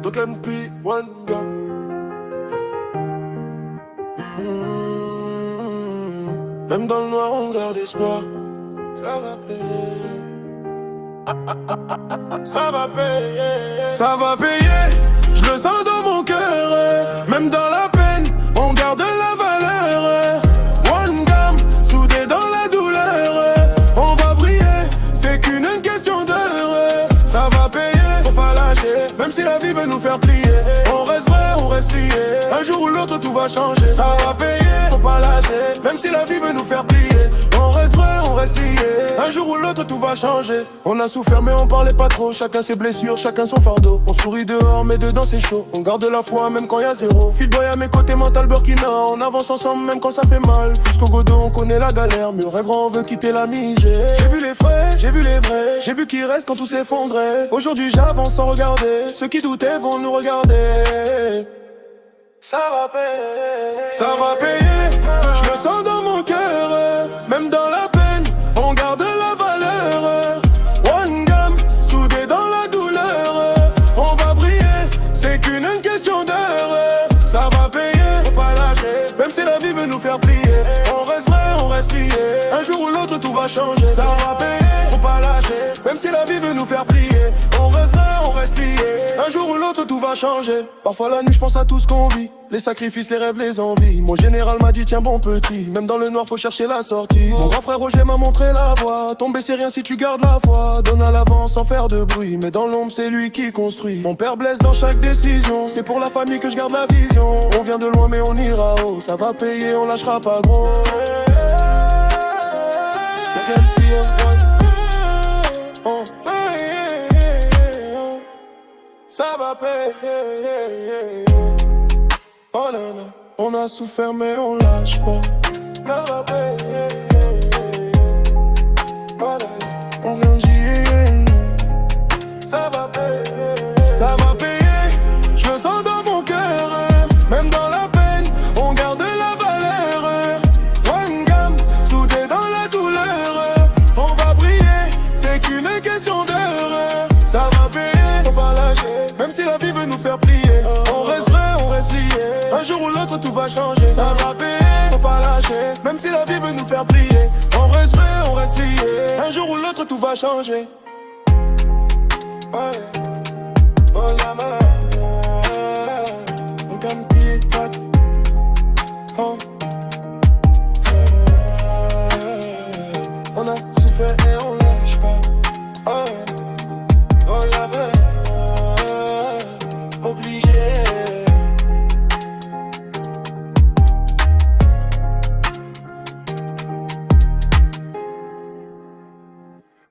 Don't can be one girl. Même dans le noir on garde espoir. Ça va payer. Ça va payer. Ça va payer. Je le sens dans mon cœur. Même dans la peine, on garde la valeur. One gamme, soudé dans la douleur. On va briller, c'est qu'une question d'heure. Ça va payer, faut pas lâcher. Même si la vie veut nous faire plier. On reste vrai, on reste lié. Un jour ou l'autre tout va changer. Ça va payer, faut pas lâcher. Même si la vie veut nous faire plier. On reste vrai, on reste lié. Un jour ou l'autre tout va changer. On a souffert mais on parlait pas trop. Chacun ses blessures, chacun son fardeau. On sourit dehors mais dedans c'est chaud. On garde la foi même quand y a zéro. Fit boy à mes côtés, mental Burkina. On avance ensemble même quand ça fait mal. Jusqu'au Godot on connaît la galère. Mais on rêvera, on veut quitter la migée. J'ai vu les vrais, j'ai vu les vrais. J'ai vu qui reste quand tout s'effondrait. Aujourd'hui j'avance sans regarder. Ceux qui doutaient vont nous regarder. Ça va payer. Ça va payer. Je le sens dans mon cœur. Même dans la peine, on garde la valeur. One gamme, soudé dans la douleur. On va briller, c'est qu'une question d'heure. Ça va payer, faut pas lâcher. Même si la vie veut nous faire plier. On reste vrai, on reste lié. Un jour ou l'autre tout va changer. Ça va payer, faut pas lâcher. Même si la vie veut nous faire plier. On reste vrai, on reste lié. Un jour ou l'autre tout va changer. Parfois la nuit je pense à tout ce qu'on vit. Les sacrifices, les rêves, les envies. Mon général m'a dit tiens bon petit. Même dans le noir faut chercher la sortie. Mon grand frère Roger m'a montré la voie. Tomber c'est rien si tu gardes la foi. Donne à l'avant sans faire de bruit. Mais dans l'ombre c'est lui qui construit. Mon père blesse dans chaque décision. C'est pour la famille que je garde la vision. On vient de loin mais on ira haut. Ça va payer, on lâchera pas gros. Ça va payer. Oh là là, on a souffert mais on lâche pas. Ça va payer. Oh là là, on vient de dire. Ça va payer. Ça va payer. Je le sens dans mon cœur. Même dans la peine, on garde la valeur. One gamme, soudé dans la douleur. On va briller, c'est qu'une question d'heure. Ça va payer, faut pas lâcher. Même si la vie veut nous faire plier. On reste vrai, on reste lié. Un jour ou l'autre tout va changer. Ça va payer, faut pas lâcher. Même si la vie veut nous faire plier. On reste vrai, on reste lié. Un jour ou l'autre tout va changer. Ouais. Oh la main.